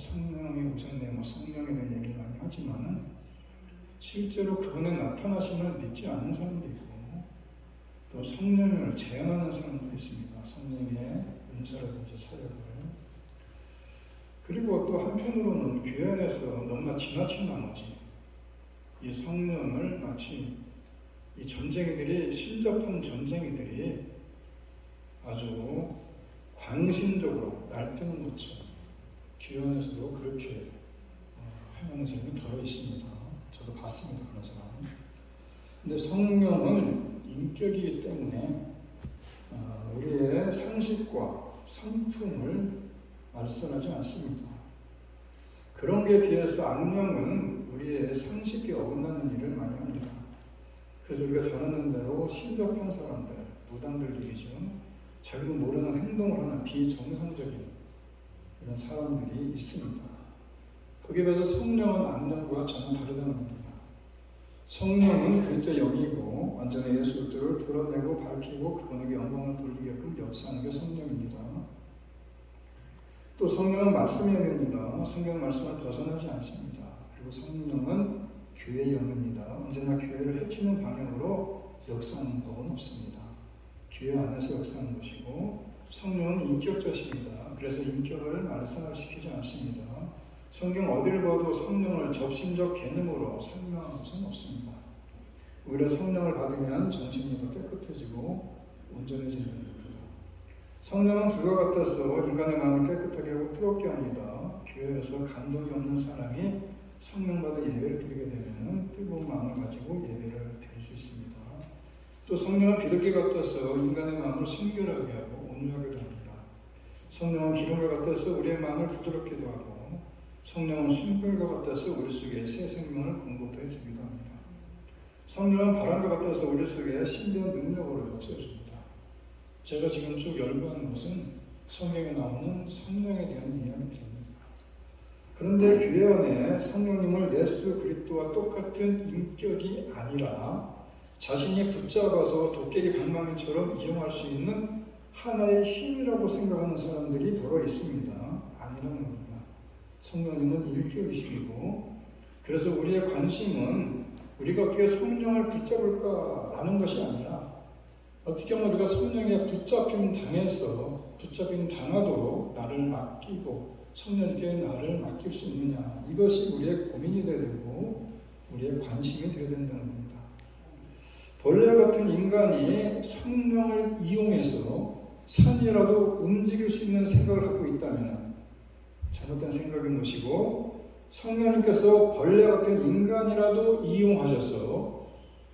성령이 오셨네, 성령에 대한 얘기를 많이 하지만은 실제로 그분의 나타나심을 믿지 않는 사람도 있고 또 성령을 제한하는 사람도 있습니다. 성령의 은사라든지 사역을. 그리고 또 한편으로는 교회 안에서 너무나 지나친 나머지 이 성령을 마치 이 전쟁이들이 신접한 전쟁이들이 아주 광신적으로 날뛰는 것처럼 교회 안에서도 그렇게 행하는 사람이 더 있습니다. 저도 봤습니다. 그런 사람. 근데 성령은 인격이기 때문에 우리의 상식과 성품을 말씀하지 않습니다. 그런 게 비해서 악령은 우리의 상식에 어긋나는 일을 많이 합니다. 그래서 우리가 잘 아는 대로 신접한 사람들, 무당들이죠. 자기도 모르는 행동을 하는 비정상적인 이런 사람들이 있습니다. 거기에 비해서 성령은 악령과 전혀 다르다는 겁니다. 성령은 그리스도의 영이고 완전히 예수 그리스도를 드러내고 밝히고 그분에게 영광을 돌리게끔 역사하는 게 성령입니다. 또 성령은 말씀의 영입니다. 성경 말씀을 벗어나지 않습니다. 그리고 성령은 교회의 영입니다. 언제나 교회를 해치는 방향으로 역사하는 법은 없습니다. 교회 안에서 역사하는 것이고 성령은 인격자십니다. 그래서 인격을 말살시키지 않습니다. 성경 어디를 봐도 성령을 접신적 개념으로 설명한 것은 없습니다. 오히려 성령을 받으면 정신이 더 깨끗해지고 온전해진다는 겁니다. 성령은 불과 같아서 인간의 마음을 깨끗하게 하고 뜨겁게 합니다. 교회에서 감동이 없는 사람이 성령받아 예배를 드리게 되면 뜨거운 마음을 가지고 예배를 드릴 수 있습니다. 또 성령은 비둘기 같아서 인간의 마음을 순결하게 하고 온유하게도 합니다. 성령은 기름과 같아서 우리의 마음을 부드럽게도 하고 성령은 순결과 같아서 우리 속에 새 생명을 공급해 주기도 합니다. 성령은 바람과 같아서 우리 속에 신비한 능력으로 역사해줍니다. 제가 지금 쭉 열거하는 것은 성경에 나오는 성령에 대한 이야기입니다. 그런데 교회 안에 성령님을 예수 그리스도와 똑같은 인격이 아니라 자신이 붙잡아서 도깨비 방망이처럼 이용할 수 있는 하나의 힘이라고 생각하는 사람들이 더러 있습니다. 아니라는 겁니다. 성령님은 인격이시고 그래서 우리의 관심은 우리가 어떻게 성령을 붙잡을까라는 것이 아니라 어떻게 하면 우리가 성령에 붙잡힘 당하도록 나를 맡기고 성령께 나를 맡길 수 있느냐, 이것이 우리의 고민이 되어야 되고 우리의 관심이 되어야 된다는 겁니다. 벌레 같은 인간이 성령을 이용해서 산이라도 움직일 수 있는 생각을 하고 있다면 잘못된 생각인 것이고, 성령님께서 벌레 같은 인간이라도 이용하셔서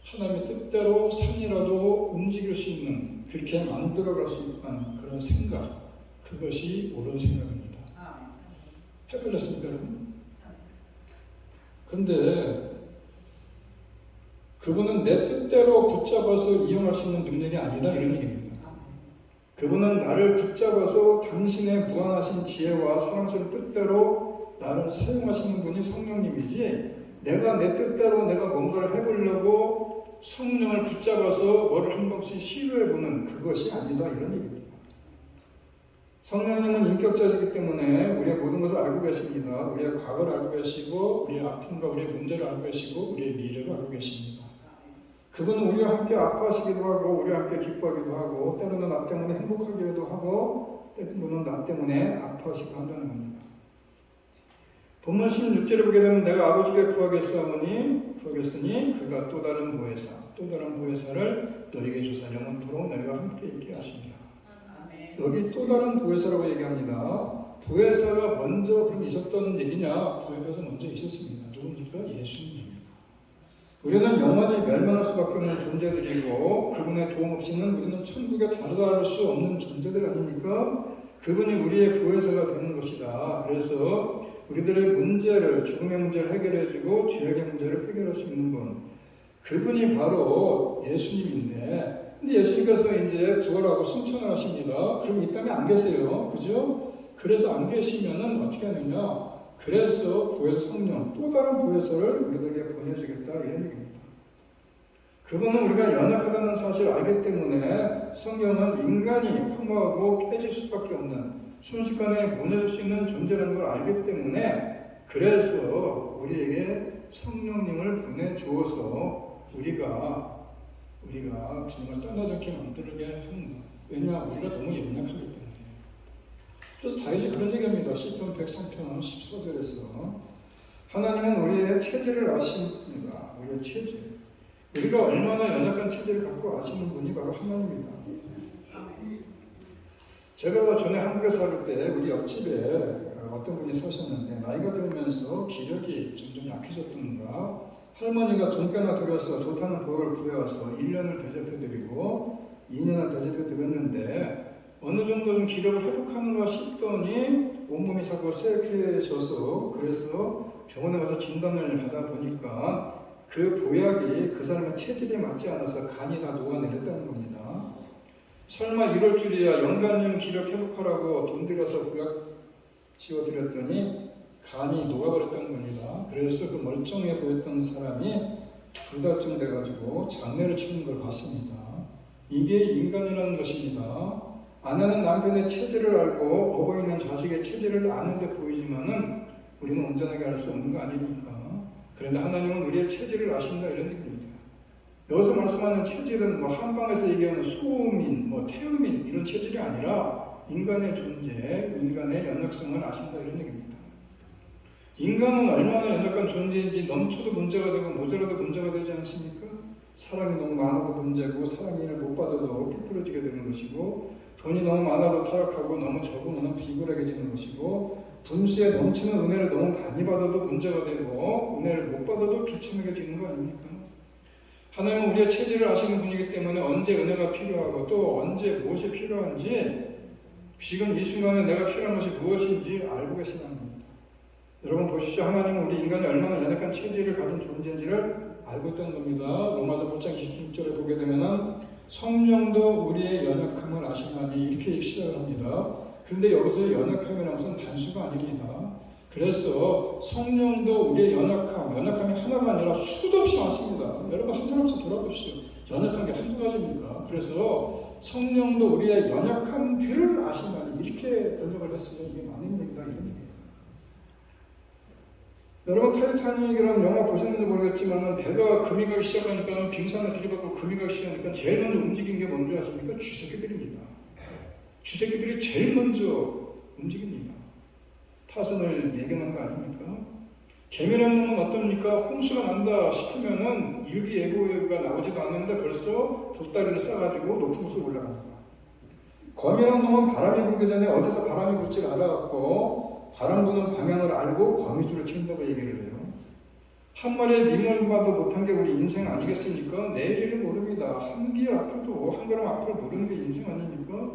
하나님의 뜻대로 산이라도 움직일 수 있는, 그렇게 만들어갈 수 있다는 그런 생각, 그것이 옳은 생각입니다. 헷갈렸습니까, 여러분? 근데 그분은 내 뜻대로 붙잡아서 이용할 수 있는 능력이 아니다, 이런 얘기입니다. 그분은 나를 붙잡아서 당신의 무한하신 지혜와 사랑스러운 뜻대로 나를 사용하시는 분이 성령님이지, 내가 내 뜻대로 내가 뭔가를 해보려고 성령을 붙잡아서 뭐를 한 번씩 시도해보는 그것이 아니다, 이런 얘기입니다. 성령님은 인격자이기 때문에 우리의 모든 것을 알고 계십니다. 우리의 과거를 알고 계시고 우리의 아픔과 우리의 문제를 알고 계시고 우리의 미래를 알고 계십니다. 그분은 우리와 함께 아파하시기도 하고 우리와 함께 기뻐하기도 하고 때로는 나 때문에 행복하기도 하고 때로는 나 때문에 아파하시기도 한다는 겁니다. 본문 16절에 보게 되면 내가 아버지께 구하겠으니 그가 또 다른 보혜사를 너희에게 주사 영원토록 너희와 함께 있게 하십니다. 여기 또 다른 보혜사라고 얘기합니다. 보혜사가 먼저 그럼 있었던 얘기냐? 보혜사가 먼저 있었습니다. 누굽니까? 예수님입니다. 우리는 영원히 멸망할 수밖에 없는 존재들이고 그분의 도움 없이는 우리는 천국에 다다를 수 없는 존재들 아닙니까? 그분이 우리의 보혜사가 되는 것이다. 그래서 우리들의 문제를, 죽음의 문제를 해결해주고 죄악의 문제를 해결할 수 있는 분, 그분이 바로 예수님인데, 근데 예수님께서 이제 부활하고 승천을 하십니다. 그럼 이 땅에 안 계세요. 그죠? 그래서 안 계시면은 어떻게 하느냐? 그래서 보혜사 성령, 또 다른 보혜사를 우리들에게 보내주겠다, 이런 얘기입니다. 그분은 우리가 연약하다는 사실을 알기 때문에 성경은 인간이 허무하고 깨질 수밖에 없는 순식간에 무너질 수 있는 존재라는 걸 알기 때문에 그래서 우리에게 성령님을 보내주어서 우리가 주님을 떠나지 않게 만들게 합니다. 왜냐? 우리가 너무 연약하기 때문에. 그래서 다윗이 그런 얘기합니다. 시편 103편 14절에서 하나님은 우리의 체질을 아십니다. 우리의 체질. 우리가 얼마나 연약한 체질을 갖고 아시는 분이 바로 하나님입니다. 제가 전에 한국에 살 때 우리 옆집에 어떤 분이 사셨는데 나이가 들면서 기력이 점점 약해졌던가 할머니가 돈깨나 들여서 좋다는 복을 구해와서 1년을 대접해드리고 2년을 대접해드렸는데 어느 정도 좀 기력을 회복하는가 싶더니 온몸이 자꾸 쇠약해져서 그래서 병원에 가서 진단을 받아보니까 그 보약이 그 사람의 체질에 맞지 않아서 간이 다 녹아내렸다는 겁니다. 설마 이럴 줄이야 연간용 기력 회복하라고 돈 들여서 보약 지어드렸더니 간이 녹아버렸다는 겁니다. 그래서 그 멀쩡해 보였던 사람이 불다증 돼가지고 장례를 치는 걸 봤습니다. 이게 인간이라는 것입니다. 아내는 남편의 체질을 알고 어버이는 자식의 체질을 아는데 보이지만은 우리는 온전하게 알 수 없는 거 아닙니까? 그런데 하나님은 우리의 체질을 아신다 이런 얘기입니다. 여기서 말씀하는 체질은 한방에서 얘기하는 소음인, 태음인 이런 체질이 아니라 인간의 존재, 인간의 연약성을 아신다 이런 얘기입니다. 인간은 얼마나 연약한 존재인지 넘쳐도 문제가 되고 모자라도 문제가 되지 않습니까? 사람이 너무 많아도 문제고 사람이 일을 못 받아도 삐뚤어지게 되는 것이고 돈이 너무 많아도 타락하고 너무 적으면 비굴하게지는 것이고 분수에 넘치는 은혜를 너무 많이 받아도 문제가 되고 은혜를 못 받아도 비참하게 지는 거 아닙니까? 하나님은 우리의 체질을 아시는 분이기 때문에 언제 은혜가 필요하고 또 언제 무엇이 필요한지 지금 이 순간에 내가 필요한 것이 무엇인지 알고 계시는 겁니다. 여러분 보십시오. 하나님은 우리 인간이 얼마나 연약한 체질을 가진 존재인지를 알고 있다는 겁니다. 로마서 8장 26절에 보게 되면 성령도 우리의 연약함을 아시나니 이렇게 시작을 합니다. 그런데 여기서 연약함이라는 것은 단수가 아닙니다. 그래서 성령도 우리의 연약함이 하나가 아니라 수도 없이 많습니다. 여러분 한 사람씩 돌아보십시오. 연약한 게 한두 가지입니까? 그래서 성령도 우리의 연약함들을 아시나니 이렇게 번역을 했으면 이게 맞는 얘기다 이런 얘기예요. 여러분 타이타닉이라는 영화 보셨는지 모르겠지만 배가 금이 가기 시작하니까 빙산을 들이받고 금이 가기 시작하니까 제일 먼저 움직인 게 뭔지 아십니까? 쥐새끼들입니다. 쥐새끼들이 제일 먼저 움직입니다. 타선을 예견한 거 아닙니까? 개미라는 놈은 어떻습니까? 홍수가 난다 싶으면은 일기예보가 나오지도 않는데 벌써 보따리를 싸가지고 높은 곳으로 올라갑니다. 거미라는 놈은 바람이 불기 전에 어디서 바람이 불지 알아갖고 바람 부는 방향을 알고 거미줄을 친다고 얘기를 해요. 한 마리의 미물만도 못한 게 우리 인생 아니겠습니까? 내일을 모릅니다. 한 길 앞으로도 한 걸음 앞으로 모르는 게 인생 아닙니까?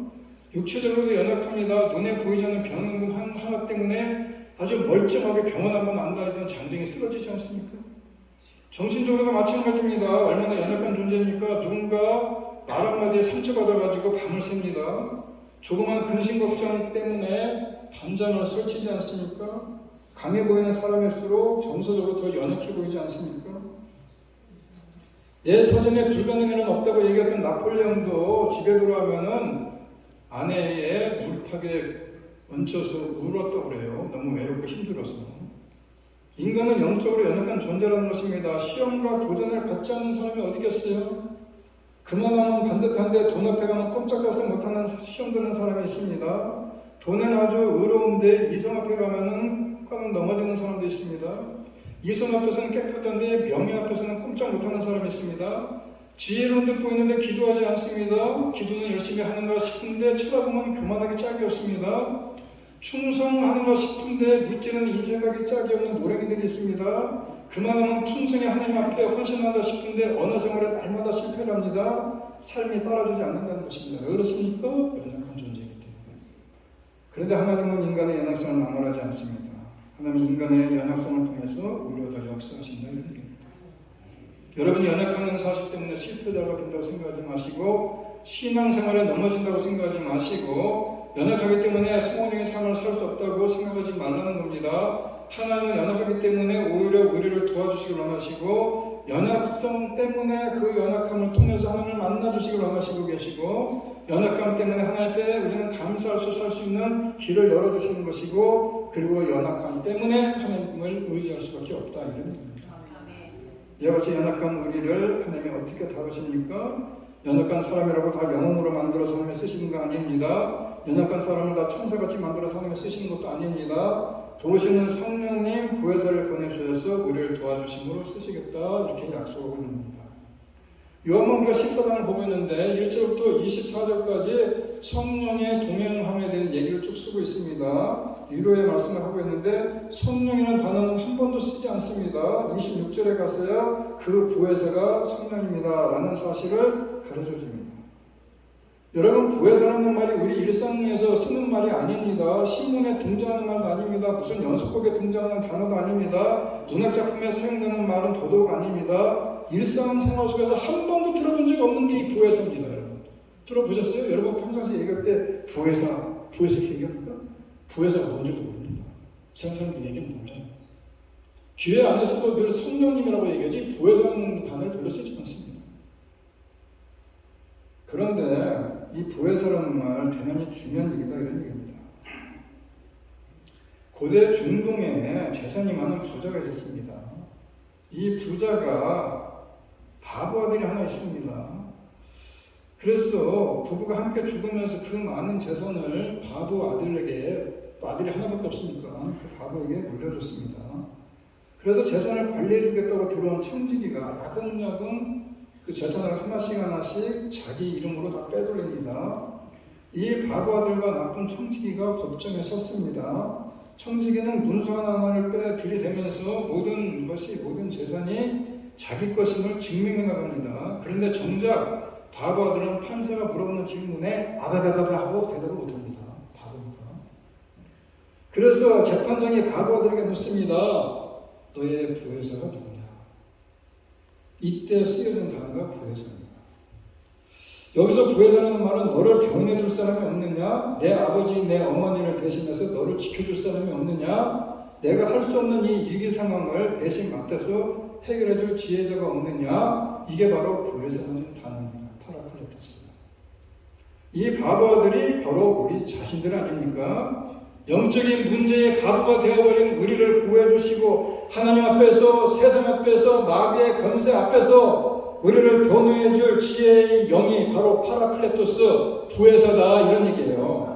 육체적으로도 연약합니다. 눈에 보이지 않는 병 하나 때문에 아주 멀쩡하게 병원 한번 안 다니던 장정이 쓰러지지 않습니까? 정신적으로도 마찬가지입니다. 얼마나 연약한 존재입니까? 누군가 말 한마디에 상처받아가지고 밤을 샙니다. 조그만 근심 걱정 때문에 밤잠을 설치지 않습니까? 강해 보이는 사람일수록 정서적으로 더 연약해 보이지 않습니까? 내 사전에 불가능에는 없다고 얘기했던 나폴레옹도 집에 돌아오면은 아내의 물팍에 얹혀서 울었다고 그래요. 너무 외롭고 힘들어서. 인간은 영적으로 연약한 존재라는 것입니다. 시험과 도전을 받지 않는 사람이 어디 있겠어요? 그만하면 반듯한데 돈 앞에 가면 꼼짝달싹 못하는 시험 드는 사람이 있습니다. 돈은 아주 의로운데 이성 앞에 가면은 넘어지는 사람도 있습니다. 이성 앞에서는 깨끗한데 명예 앞에서는 꼼짝 못하는 사람이 있습니다. 지혜로운 듯 보이는데 기도하지 않습니다. 기도는 열심히 하는가 싶은데 쳐다보면 교만하기 짝이 없습니다. 충성하는가 싶은데 묻지는 인생각이 짝이 없는 노랭이들이 있습니다. 그만하면 풍성히 하나님 앞에 헌신한다 싶은데 언어 생활에 날마다 실패를 합니다. 삶이 따라주지 않는다는 것입니다. 왜 그렇습니까? 연약한 존재이기 때문에. 그런데 하나님은 인간의 연약성을 나무라지 않습니다. 하나님은 인간의 연약성을 통해서 오히려 더 역사하신다 이런 얘기입니다. 여러분이 연약한 사실 때문에 실패자가 된다고 생각하지 마시고 신앙생활에 넘어진다고 생각하지 마시고 연약하기 때문에 성공적인 삶을 살 수 없다고 생각하지 말라는 겁니다. 하나님은 연약하기 때문에 오히려 우리를 도와주시길 원하시고 연약성 때문에 그 연약함을 통해서 하나님을 만나주시길 원하시고 계시고, 연약함 때문에 하나님 앞에 우리는 감사할 수 살 수 있는 길을 열어주시는 것이고, 그리고 연약함 때문에 하나님을 의지할 수밖에 없다, 이런 얘기입니다. 이와 같이 연약한 우리를 하나님이 어떻게 다루십니까? 연약한 사람이라고 다 영웅으로 만들어서 하나님이 쓰시는 거 아닙니다. 연약한 사람을 다 천사같이 만들어서 하나님이 쓰시는 것도 아닙니다. 도우시는 성령님 부혜사를 보내주셔서 우리를 도와주심으로 쓰시겠다, 이렇게 약속하고 있는 겁니다. 요한복음 14장을 보고 있는데 1절부터 24절까지 성령의 동행함에 대한 얘기를 쭉 쓰고 있습니다. 위로의 말씀을 하고 있는데 성령이라는 단어는 한 번도 쓰지 않습니다. 26절에 가서야 그 부혜사가 성령입니다 라는 사실을 가르쳐 줍니다. 여러분, 부혜사라는 말이 우리 일상에서 쓰는 말이 아닙니다. 신문에 등장하는 말도 아닙니다. 무슨 연속곡에 등장하는 단어도 아닙니다. 문학작품에 사용되는 말은 더더욱 아닙니다. 일상생활 속에서 한 번도 들어본 적이 없는 게 이 부혜사입니다. 여러분, 들어보셨어요? 여러분 평상시에 얘기할 때 부혜사 얘기합니까? 부혜사가 뭔지도 모릅니다. 세상 사람들이 얘기는 몰라요. 교회 안에서도 늘 성령님이라고 얘기하지 부혜사라는 단어를 별로 쓰지 않습니다. 그런데 이 부혜사라는 말 대단히 중요한 얘기다, 이런 얘기입니다. 고대 중동에 재산이 많은 부자가 있었습니다. 이 부자가 바보 아들이 하나 있습니다. 그래서 부부가 함께 죽으면서 그 많은 재산을 바보 아들에게, 아들이 하나밖에 없으니까 그 바보에게 물려줬습니다. 그래서 재산을 관리해주겠다고 들어온 청지기가 야금야금 그 재산을 하나씩 자기 이름으로 다 빼돌립니다. 이 바보 아들과 나쁜 청지기가 법정에 섰습니다. 청지기는 문서 하나를 들이대면서 모든 재산이 자기 것임을 증명해 나갑니다. 그런데 정작 바보 아들은 판사가 물어보는 질문에 아바바바바 하고 대답을 못합니다. 바보니까. 그래서 재판장이 바보 아들에게 묻습니다. 너의 부혜사가 누구냐? 이때 쓰여진 단어가 부혜사입니다. 여기서 부혜사라는 말은 너를 병해 줄 사람이 없느냐? 내 아버지, 내 어머니를 대신해서 너를 지켜줄 사람이 없느냐? 내가 할 수 없는 이 위기 상황을 대신 맡아서 해결해 줄 지혜자가 없느냐? 이게 바로 부혜사라는 단어입니다. 파라클레토스. 이 바보들이 바로 우리 자신들 아닙니까? 영적인 문제의 바보가 되어버린 우리를 구해주시고 하나님 앞에서, 세상 앞에서, 마귀의 권세 앞에서 우리를 변호해 줄 지혜의 영이 바로 파라클레토스, 부혜사다, 이런 얘기예요.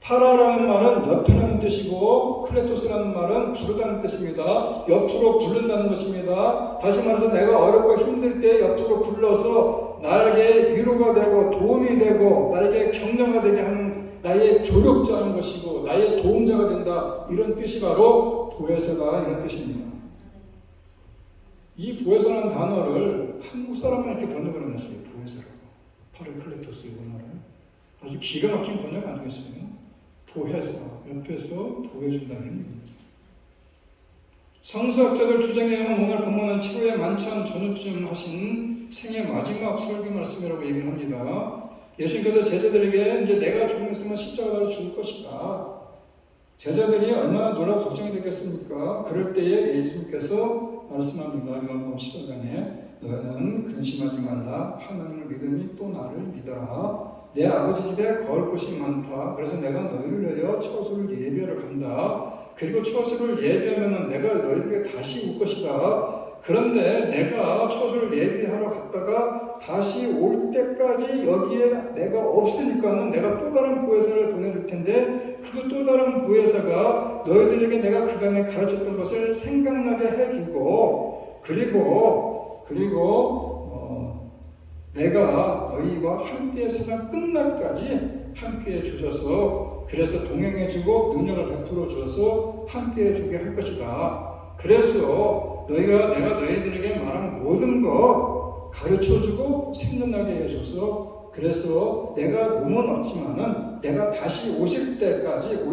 파라라는 말은 옆이라는 뜻이고 클레토스라는 말은 부르다는 뜻입니다. 옆으로 부른다는 것입니다. 다시 말해서 내가 어렵고 힘들 때 옆으로 불러서 나에게 위로가 되고 도움이 되고 나에게 격려가 되게 하는 나의 조력자인 것이고 나의 도움자가 된다, 이런 뜻이 바로 부혜사다, 이런 뜻입니다. 이 부혜사라는 단어를 한국 사람만 이렇게 번역을 해놨어요. 부혜사라고. 파라클레토스 이거를 아주 기가 막힌 번역 아니겠어요? 보혜사, 옆에서 보여준다는 얘기입니다. 성서학자들 주장에 의하면 오늘 본문은 최후의 만찬 전후쯤 하신 생애 마지막 설교 말씀이라고 얘기를 합니다. 예수님께서 제자들에게 이제 내가 죽음했으면 십자가로 죽을 것이다. 제자들이 얼마나 놀라 걱정이 되겠습니까? 그럴 때에 예수님께서 말씀합니다. 요한복음 15장에 너희는 근심하지 말라. 하나님을 믿으니 또 나를 믿어라. 내 아버지 집에 거할 곳이 많다. 그래서 내가 너희를 위하여 처소를 예비하러 간다. 그리고 처소를 예비하면 내가 너희에게 다시 올 것이다. 그런데 내가 처소를 예비하러 갔다가 다시 올 때까지 여기에 내가 없으니까는 내가 또 다른 보혜사를 보내줄 텐데 그 또 다른 보혜사가 너희들에게 내가 그간에 가르쳤던 것을 생각나게 해주고 그리고 내가 너희와 함께 세상 끝날까지 함께 해주셔서 그래서 동행해주고 능력을 베풀어 주어서 함께 해주게 할 것이다. 그래서 내가 너희들에게 말한 모든 거 가르쳐주고 생각나게 해줘서 그래서 내가 몸은 없지만은 내가 다시 올 때까지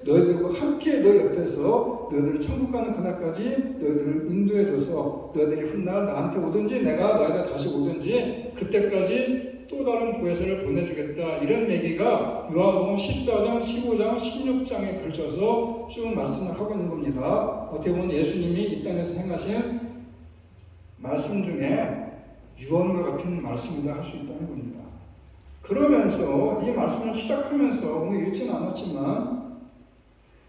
너희들과 함께 너 옆에서 너희들을 천국 가는 그날까지 너희들을 인도해줘서 너희들이 훗날 나한테 오든지 내가 너희가 다시 오든지 그때까지 또 다른 보혜사를 보내주겠다. 이런 얘기가 요한복음 14장, 15장, 16장에 걸쳐서 쭉 말씀을 하고 있는 겁니다. 어떻게 보면 예수님이 이 땅에서 행하신 말씀 중에 유언과 같은 말씀이다 할 수 있다는 겁니다. 그러면서 이 말씀을 시작하면서 오늘 읽지는 않았지만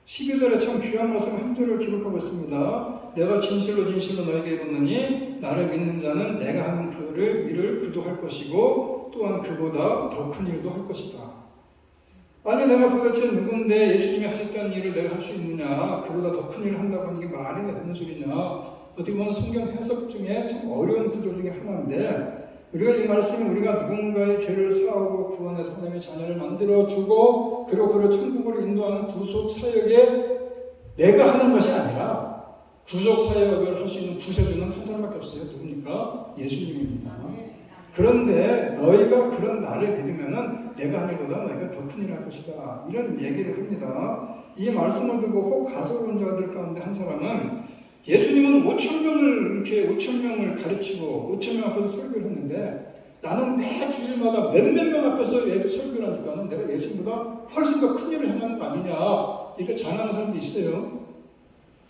12절에 참 귀한 말씀 한 절을 기록하고 있습니다. 내가 진실로 진실로 너에게 이르노니 나를 믿는 자는 내가 하는 일을 그도 할 것이고 또한 그보다 더 큰 일도 할 것이다. 아니 내가 도대체 누군데 예수님이 하셨다는 일을 내가 할 수 있느냐, 그보다 더 큰 일을 한다고 하는 게 말이 되는 소리냐. 어떻게 보면 성경 해석 중에 참 어려운 구조 중에 하나인데, 우리가 이 말씀이 우리가 누군가의 죄를 사하고 구원해서 하나님의 자녀를 만들어주고 그리고 그를 천국으로 인도하는 구속 사역에 내가 하는 것이 아니라 구속 사역을 할 수 있는 구세주는 한 사람밖에 없어요. 누굽니까? 예수님입니다. 그런데 너희가 그런 나를 믿으면은 내가 하는 것보다 너희가 더 큰 일을 할 것이다. 이런 얘기를 합니다. 이 말씀을 듣고 혹 가소로운 자들 가운데 한 사람은 예수님은 5,000명을 가르치고 5,000명 앞에서 설교를 했는데 나는 매 주일마다 몇몇 명 앞에서 설교를 하니까 내가 예수님보다 훨씬 더 큰 일을 행하는 거 아니냐, 이렇게 자랑하는 사람도 있어요.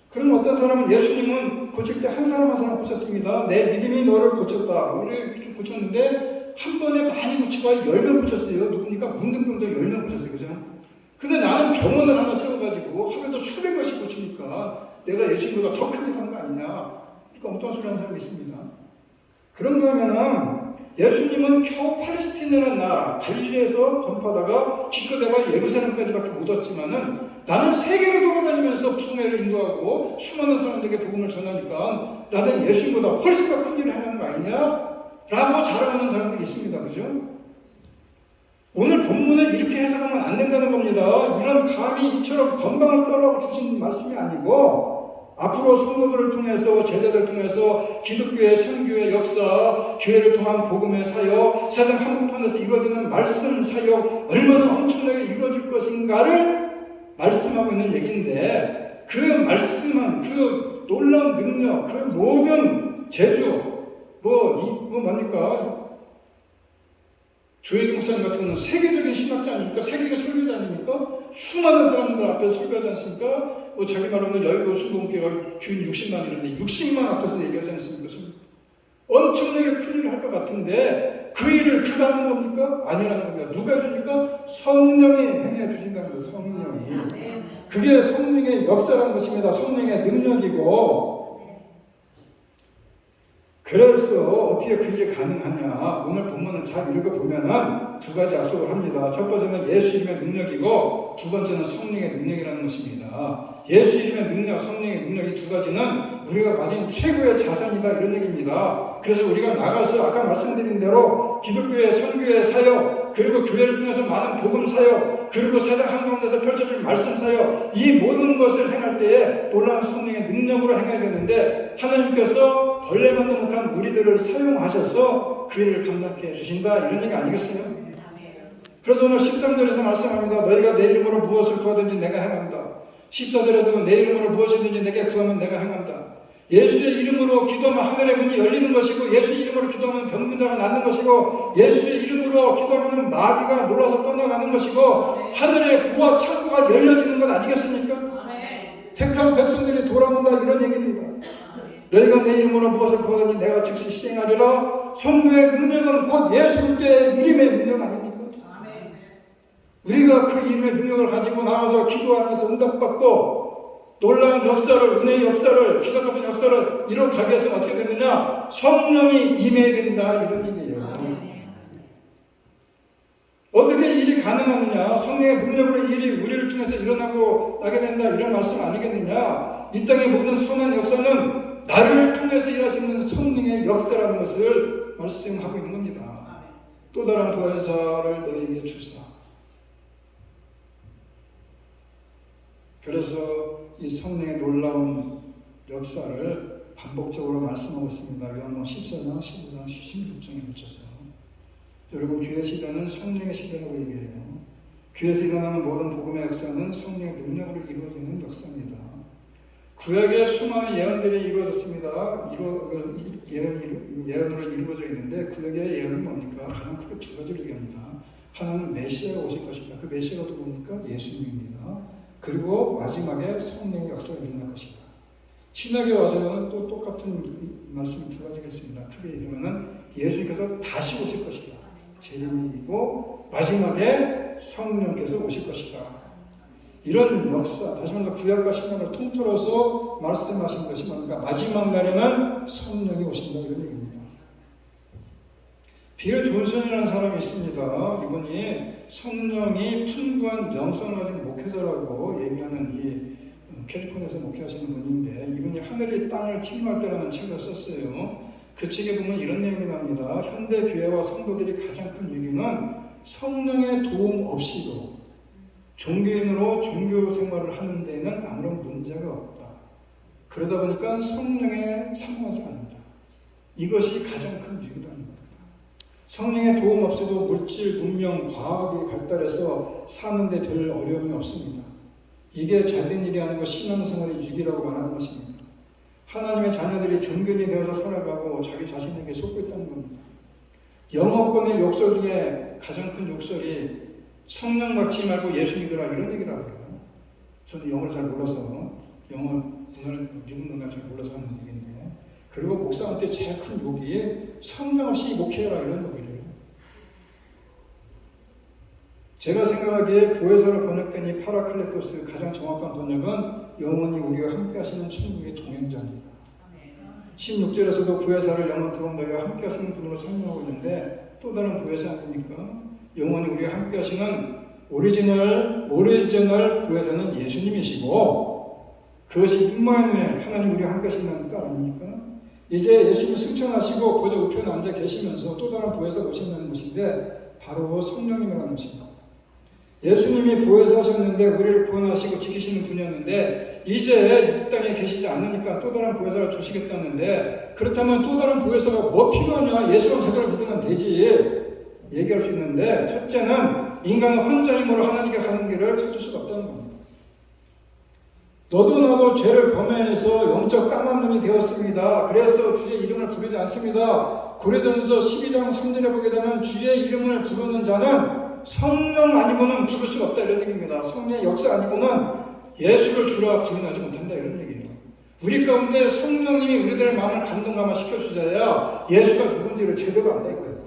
그럼 어떤 사람은 예수님은 고칠 때 한 사람 한 사람 고쳤습니다. 내 믿음이 너를 고쳤다. 우리를 이렇게 고쳤는데 한 번에 많이 고치고 10명 고쳤어요. 누굽니까? 문둥병자 10명 고쳤어요. 그죠? 근데 나는 병원을 하나 세워가지고 하루에도 수백 명씩 고치니까 내가 예수님보다 더 크게 하는 거 아니냐. 그러니까 어떤 소리 하는 사람이 있습니다. 그런가 하면은 예수님은 겨우 팔레스티나라는 나라 갈릴리에서 전파하다가 기껏해봐 예루살렘까지밖에 못 왔지만은 나는 세계를 돌아다니면서 부흥회를 인도하고 수많은 사람들에게 복음을 전하니까 나는 예수님보다 훨씬 더 큰 일을 하는 거 아니냐? 라고 자랑하는 사람들이 있습니다. 그죠? 오늘 본문을 이렇게 해석하면 안 된다는 겁니다. 이런 감히 이처럼 건방을 떨라고 주신 말씀이 아니고 앞으로 성도들을 통해서 제자들을 통해서 기독교의 선교의 역사, 교회를 통한 복음의 사역, 세상 한복판에서 이루어지는 말씀 사역 얼마나 엄청나게 이루어질 것인가를 말씀하고 있는 얘기인데, 그 말씀만, 그 놀라운 능력, 그 모든 제주, 뭡니까? 조혜기 목사님 같은 경우는 세계적인 신학자 아닙니까? 세계의 설교자 아닙니까? 수많은 사람들 앞에서 설교하지 않습니까? 자기 말로는 열교 수동계가 균 60만이는데 60만 앞에서 얘기하지 않습니까? 엄청나게 큰 일을 할 것 같은데 그 일을 그가 하는 겁니까? 아니라는 겁니다. 누가 해줍니까? 성령이 행해 주신다는 거예요. 성령이. 그게 성령의 역사라는 것입니다. 성령의 능력이고, 그래서 어떻게 그게 가능하냐. 오늘 본문을 잘 읽어보면은 두 가지 약속을 합니다. 첫 번째는 예수 이름의 능력이고 두 번째는 성령의 능력이라는 것입니다. 예수 이름의 능력, 성령의 능력, 이 두 가지는 우리가 가진 최고의 자산이다, 이런 얘기입니다. 그래서 우리가 나가서 아까 말씀드린 대로 기독교의 선교의 사역, 그리고 교회를 통해서 많은 복음 사역, 그리고 세상 한가운데서 펼쳐질 말씀 사역, 이 모든 것을 행할 때에 놀라운 성령의 능력으로 행해야 되는데 하나님께서 벌레만도 못한 우리들을 사용하셔서 그 일을 감당케 해주신다, 이런 얘기 아니겠어요? 그래서 오늘 13절에서 말씀합니다. 너희가 내 이름으로 무엇을 구하든지 내가 행한다. 14절에도 내 이름으로 무엇이든지 내게 구하면 내가 행한다. 예수의 이름으로 기도하면 하늘의 문이 열리는 것이고, 예수의 이름으로 기도하면 병든 자가 낫는 것이고, 예수의 이름으로 기도하면 마귀가 놀라서 떠나가는 것이고, 하늘의 부와 창고가 열려지는 것 아니겠습니까? 택한 백성들이 돌아온다, 이런 얘기입니다. 너희가 내 이름으로 무엇을 구하든지 내가 즉시 시행하리라. 성령의 능력은 곧 예수 그리스도의 이름의 능력 아닙니까? 우리가 그 이름의 능력을 가지고 나와서 기도하면서 응답받고 놀라운 역사를, 은혜의 역사를, 기적 같은 역사를 이뤄가기 위해서는 어떻게 되느냐? 성령이 임해야 된다, 이런 얘기예요. 어떻게 일이 가능하느냐? 성령의 능력으로 일이 우리를 통해서 일어나고 나게 된다, 이런 말씀 아니겠느냐? 이 땅의 모든 선한 역사는 나를 통해서 일하시는 성령의 역사라는 것을 말씀하고 있는 겁니다. 또 다른 보혜사를 너희에게 주사. 그래서 이 성령의 놀라운 역사를 반복적으로 말씀하고 있습니다. 요한복음 14장, 15장, 16장에 걸쳐서. 여러분, 교회 시대는 성령의 시대라고 얘기해요. 교회에서 일어나는 모든 복음의 역사는 성령의 능력으로 이루어지는 역사입니다. 구약에 수많은 예언들이 이루어졌습니다. 예언으로 이루어져 있는데 구약의 예언은 뭡니까? 가장 크게 두 가지를 얘기합니다. 하나는 메시아가 오실 것입니다. 그 메시아가 누굽니까? 예수님입니다. 그리고 마지막에 성령의 역사가 일어날 것이다. 신약에 와서는 또 똑같은 말씀이 두 가지가 있습니다. 크게 얘기하면 예수님께서 다시 오실 것이다. 재림이고 마지막에 성령께서 오실 것이다. 이런 역사, 다시 말해서 구약과 신약을 통틀어서 말씀하신 것이 뭡니까? 마지막 날에는 성령이 오신다 이런 얘기입니다. 빌 존슨이라는 사람이 있습니다. 이분이 성령이 풍부한 영성을 가진 목회자라고 얘기하는 이 캘리포니아에서 목회하시는 분인데 이분이 하늘이 땅을 침노할 때라는 책을 썼어요. 그 책에 보면 이런 내용이 나옵니다. 현대 교회와 성도들이 가장 큰 위기는 성령의 도움 없이도 종교인으로 종교 생활을 하는 데에는 아무런 문제가 없다. 그러다 보니까 성령에 사모하지 않는다. 이것이 가장 큰 위기라는 겁니다. 성령의 도움 없이도 물질, 문명, 과학이 발달해서 사는데 별 어려움이 없습니다. 이게 잘된 일이 아니고 신앙생활의 위기라고 말하는 것입니다. 하나님의 자녀들이 종교인이 되어서 살아가고 자기 자신에게 속고 있다는 겁니다. 영어권의 욕설 중에 가장 큰 욕설이 성령 받지 말고 예수 믿으라 이런 얘기를 하더라고요. 저는 영어를 잘 몰라서 영어 문화를 미국 문화를 잘 몰라서 하는 얘기인데 그리고 목사한테 제일 큰 욕이 성령 없이 목회해라 이런 욕이래요. 제가 생각하기에 보혜사로 번역된 이 파라클레토스 가장 정확한 번역은 영원히 우리와 함께 하시는 천국의 동행자입니다. 16절에서도 보혜사를 영원토록 너희와 함께 하시는 분으로 설명하고 있는데 또 다른 보혜사 아닙니까? 영원히 우리와 함께 하시는 오리지널 보혜사는 예수님이시고 그것이 임마누엘 하나님 우리와 함께 하신다는 뜻 아닙니까? 이제 예수님이 승천하시고 보좌 우편에 앉아 계시면서 또 다른 보혜사가 오신다는 것인데 바로 성령님이라는 것입니다. 예수님이 보혜사셨는데 우리를 구원하시고 지키시는 분이었는데 이제 이 땅에 계시지 않으니까 또 다른 보혜사를 주시겠다는데 그렇다면 또 다른 보혜사가 뭐 필요하냐? 예수만 제대로 믿으면 되지 얘기할 수 있는데 첫째는 인간은 혼자 힘으로 하나님께 가는 길을 찾을 수가 없다는 겁니다. 너도 나도 죄를 범해서 영적 까만 놈이 되었습니다. 그래서 주의 이름을 부르지 않습니다. 고린도전서 12장 3절에 보게 되면 주의 이름을 부르는 자는 성령 아니고는 부를 수가 없다 이런 얘기입니다. 성령의 역사 아니고는 예수를 주라 부인하지 못한다 이런 얘기예요. 우리 가운데 성령님이 우리들의 마음을 감동감화 시켜주셔야 예수가 누군지를 제대로 안다 이거예요.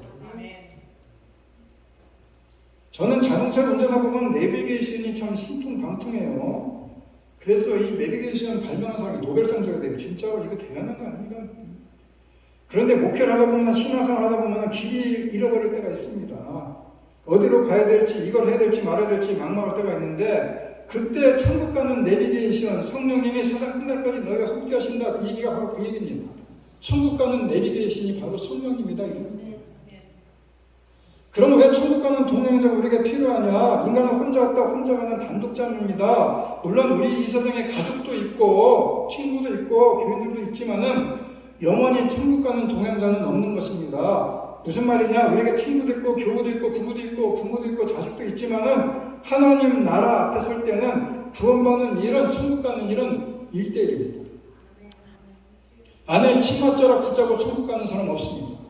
저는 자동차를 운전하고 보면 내비게이션이 참 신통방통해요. 그래서 이 내비게이션 발명한 사람이 노벨상 줘야 돼요. 진짜 이거 대단한 거 아닙니까? 그런데 목회를 하다 보면 신앙생활 하다 보면 길이 잃어버릴 때가 있습니다. 어디로 가야 될지 이걸 해야 될지 말아야 될지 막막할 때가 있는데 그때 천국 가는 내비게이션 성령님이 세상 끝날까지 너희가 함께 하신다 그 얘기가 바로 그 얘기입니다. 천국 가는 내비게이션이 바로 성령님이다 이런 거예요. 그럼 왜 천국 가는 동행자가 우리에게 필요하냐? 인간은 혼자 왔다 혼자 가는 단독자입니다. 물론 우리 이 세상에 가족도 있고 친구도 있고 교인들도 있지만은 영원히 천국 가는 동행자는 없는 것입니다. 무슨 말이냐? 우리에게 친구도 있고 교우도 있고 부부도 있고 부모도 있고 자식도 있지만은 하나님 나라 앞에 설 때는 구원받는 일은 천국 가는 일은 1대1입니다. 아내 치맛자락 붙잡고 천국 가는 사람 없습니다.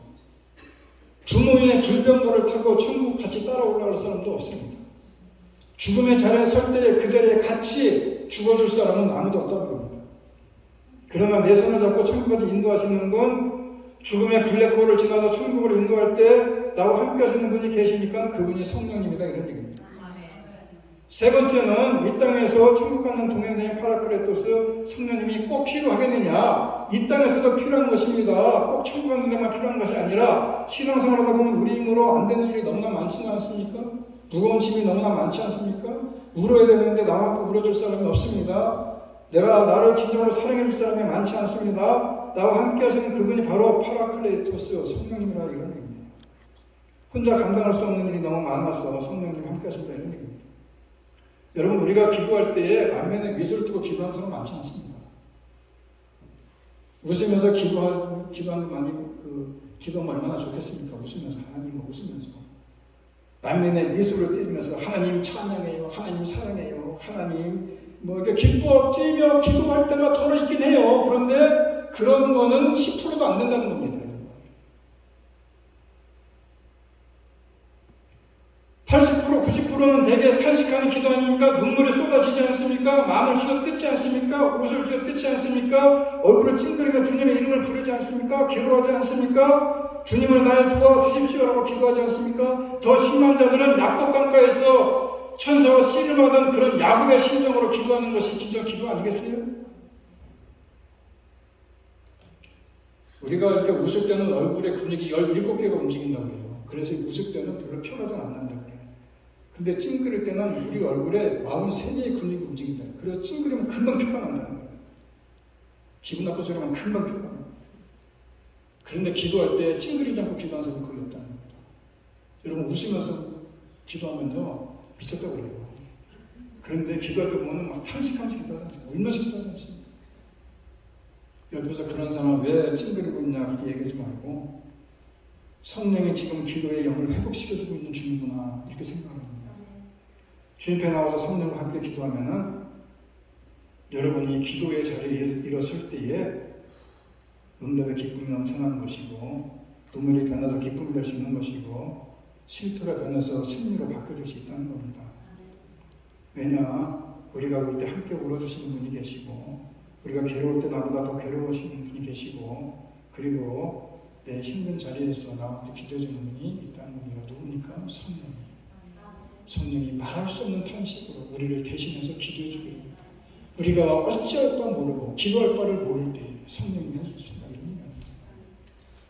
부모의 불병거를 타고 천국 같이 따라 올라갈 사람도 없습니다. 죽음의 자리에 설 때에 그 자리에 같이 죽어줄 사람은 아무도 없다는 겁니다. 그러나 내 손을 잡고 천국까지 인도하시는 분 죽음의 블랙홀을 지나서 천국을 인도할 때 나와 함께 하시는 분이 계시니까 그분이 성령님이다 이런 얘기입니다. 세 번째는 이 땅에서 천국 가는 동행자인 파라클레토스 성령님이 꼭 필요하겠느냐? 이 땅에서도 필요한 것입니다. 꼭 천국 가는 데만 필요한 것이 아니라 신앙생활 하다 보면 우리 힘으로 안 되는 일이 너무나 많지 않습니까? 무거운 짐이 너무나 많지 않습니까? 울어야 되는데 나와 함께 울어줄 사람이 없습니다. 내가 나를 진정으로 사랑해 줄 사람이 많지 않습니다. 나와 함께 하시는 그분이 바로 파라클레토스 성령님이라 이런 얘기입니다. 혼자 감당할 수 없는 일이 너무 많아서 성령님 함께 하신다 이런 얘기입니다. 여러분 우리가 기도할 때에 만면에 미소를 띠고 기도하는 사람 많지 않습니다. 웃으면서 기도하는 많이 기도하면 얼마나 좋겠습니까? 웃으면서 하나님 웃으면서 만면에 미소를 띠면서 하나님 찬양해요, 하나님 사랑해요, 하나님 뭐 이렇게 기뻐 뛰며 기도할 때가 더러 있긴 해요. 그런데 그런 거는 10%도 안 된다는 겁니다. 80%, 90%는 대개 탄식하는 기도 아닙니까? 눈물이 쏟아지지 않습니까? 마음을 쥐어 뜯지 않습니까? 옷을 쥐어 뜯지 않습니까? 얼굴을 찡그리며 주님의 이름을 부르지 않습니까? 기도하지 않습니까? 주님을 날 도와주십시오라고 기도하지 않습니까? 더 심한 자들은 약복강가에서 천사와 씨를 받은 그런 야곱의 심정으로 기도하는 것이 진짜 기도 아니겠어요? 우리가 이렇게 웃을 때는 얼굴의 근육이 17개가 움직인다고 해요. 그래서 웃을 때는 별로 표가 잘 안 난다고 해요. 근데 찡그릴 때는 우리 얼굴에 43개의 근육이 움직인다. 그래서 찡그리면 금방 표가 난다는 거예요. 기분 나쁘서 그러면 금방 표가 나요. 그런데 기도할 때 찡그리지 않고 기도하는 사람은 거의 없다는 겁니다. 여러분 웃으면서 기도하면요 미쳤다고 그래요. 그런데 기도할 때 보면 막 탄식하면서 기도하지 않습니다. 울면서 기도하지 않습니다. 옆에서 그런 사람 왜 찡그리고 있냐 그렇게 얘기하지 말고 성령이 지금 기도의 영을 회복시켜주고 있는 중이구나 이렇게 생각합니다. 주님 앞에 나와서 성령과 함께 기도하면은 여러분이 기도의 자리에 일어설 때에 응답의 기쁨이 넘쳐나는 것이고 눈물이 변해서 기쁨이 될 수 있는 것이고 실패가 변해서 승리로 바뀌어줄 수 있다는 겁니다. 왜냐 우리가 울 때 함께 울어주시는 분이 계시고 우리가 괴로울 때 나보다 더 괴로우시는 분이 계시고 그리고 내 힘든 자리에서 나한테 기도해주는 분이 있다는 겁니다. 누굽니까? 성령이 말할 수 없는 탄식으로 우리를 대신해서 기도해주게 됩니다. 우리가 어찌할 바 모르고 기도할 바를 모를 때 성령이 해주신다 이런 얘기입니다.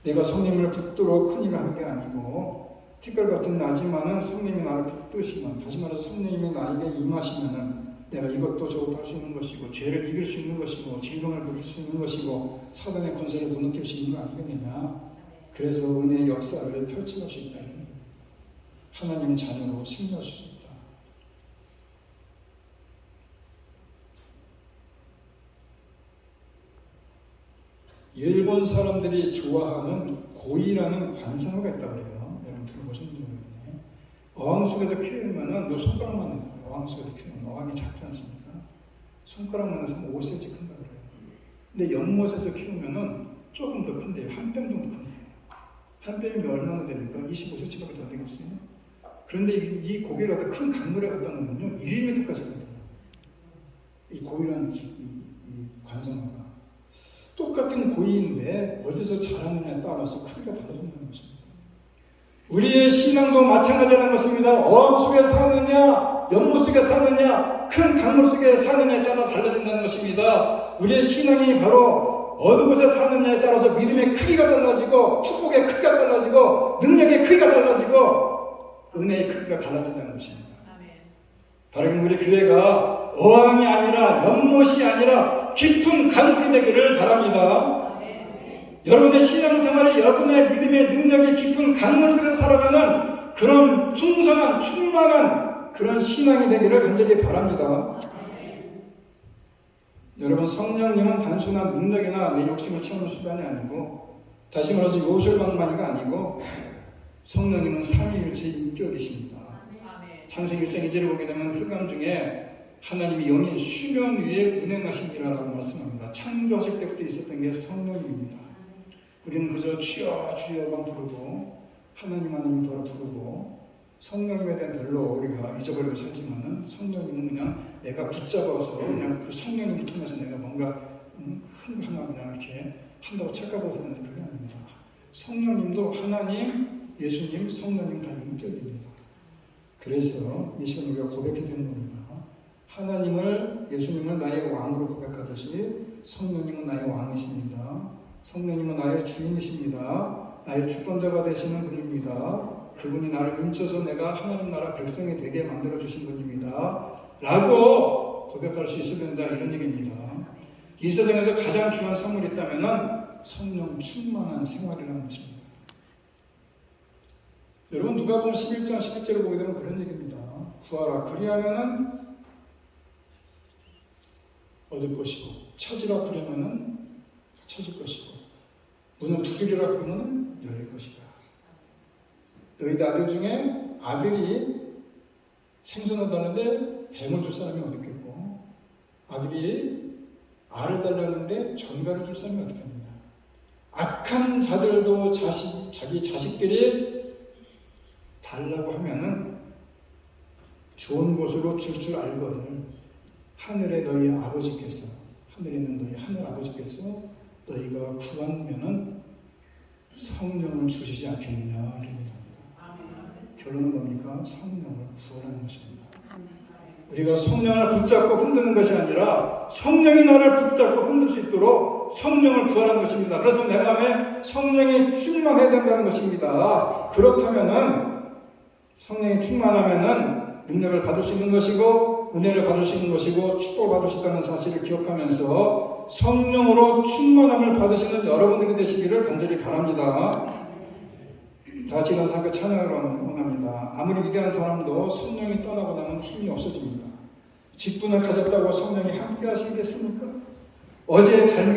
내가 성령을 붙들어 큰일을 하는 게 아니고 티끌 같은 나지만은 성령이 나를 붙드시면 다시 말해서 성령님이 나에게 임하시면은 내가 이것도 저것도 할 수 있는 것이고 죄를 이길 수 있는 것이고 질병을 부를 수 있는 것이고 사단의 권세를 무너뜨릴 수 있는 거 아니겠느냐. 그래서 은혜의 역사를 펼쳐갈 수 있다는 거예요. 하나님 자녀로 승리할 수 있다. 일본 사람들이 좋아하는 고이라는 관상어가 있다고 해요. 여러분 들어보셨는지 모르겠네. 어항 속에서 키우면은 요 손가락만 해서 어항 속에서 키우면 어항이 작지 않습니까? 손가락만 해서 5cm 큰다고 그래요. 근데 연못에서 키우면은 조금 더 큰데요. 한 뼘 정도 큰데요. 한 뼘이면 얼마나 됩니까? 25cm밖에 더 되겠어요? 그런데 이 고기를 갖다 큰 강물에 갖다 놓으면요 1m까지 됩니다. 이 고이라는 이 관상어가 똑같은 고이인데 어디서 자라느냐에 따라서 크기가 달라진다는 것입니다. 우리의 신앙도 마찬가지라는 것입니다. 어항 속에 사느냐 연못 속에 사느냐 큰 강물 속에 사느냐에 따라 달라진다는 것입니다. 우리의 신앙이 바로 어느 곳에 사느냐에 따라서 믿음의 크기가 달라지고 축복의 크기가 달라지고 능력의 크기가 달라지고 은혜의 크기가 달라진다는 것입니다. 바로 우리 교회가 어항이 아니라 연못이 아니라 깊은 강물이 되기를 바랍니다. 여러분의 신앙생활에 여러분의 믿음의 능력이 깊은 강물 속에서 살아가는 그런 풍성한 충만한 그런 신앙이 되기를 간절히 바랍니다. 여러분 성령님은 단순한 능력이나 내 욕심을 채우는 수단이 아니고 다시 말해서 요술방망이가 아니고 성령님은 삼위일체 인격이십니다. 창세기 1장 2절을 보게 되면 흑암 중에 하나님이 영이 수면 위에 운행하십니다라고 말씀합니다. 창조하실 때부터 있었던 게 성령입니다. 우리는 그저 주여 주여만 부르고 하나님 하나님더러 부르고 성령님에 대한 별로 우리가 잊어버리고 살지만은 성령님은 그냥 내가 붙잡아서 그냥 그 성령님을 통해서 내가 뭔가 하나 그냥 이렇게 한다고 착각하고서는 그게 아닙니다. 성령님도 하나님, 예수님, 성령님 다 인격입니다. 그래서 이 시간 우리가 고백해야 되는 겁니다. 하나님을, 예수님을 나의 왕으로 고백하듯이 성령님은 나의 왕이십니다. 성령님은 나의 주인이십니다. 나의 주권자가 되시는 분입니다. 그분이 나를 인쳐서 내가 하나님 나라 백성이 되게 만들어 주신 분입니다. 라고 고백할 수 있어야 된다 이런 얘기입니다. 이 세상에서 가장 귀한 선물이 있다면 성령 충만한 생활이라는 것입니다. 여러분 누가복음 11장 11절을 보게 되면 그런 얘기입니다. 구하라 그리하면은 얻을 것이고 찾으라 그러면은 찾을 것이고 문을 두드리라 그러면은 열릴 것이다. 너희 아들 중에 아들이 생선을 달는데 뱀을 줄 사람이 어디 있겠고 아들이 알을 달라는데 전갈을 줄 사람이 어떻겠느냐. 악한 자들도 자기 자식들이 달라고 하면은 좋은 곳으로 줄 줄 알거든. 하늘에 너희 아버지께서, 하늘에 있는 너희 하늘 아버지께서 너희가 구하면은 성령을 주시지 않겠느냐 이런 얘기합니다. 결론은 뭡니까? 성령을 구하라는 것입니다. 우리가 성령을 붙잡고 흔드는 것이 아니라 성령이 나를 붙잡고 흔들 수 있도록 성령을 구하라는 것입니다. 그래서 내 마음에 성령이 충만해야 된다는 것입니다. 그렇다면은 성령이 충만하면은 능력을 받을 수 있는 것이고 은혜를 받을 수 있는 것이고 축복을 받을 수 있다는 사실을 기억하면서 성령으로 충만함을 받으시는 여러분들이 되시기를 간절히 바랍니다. 다 같이 일어나서 함께 찬양을 원합니다. 아무리 위대한 사람도 성령이 떠나고 나면 힘이 없어집니다. 직분을 가졌다고 성령이 함께 하시겠습니까? 어제 잘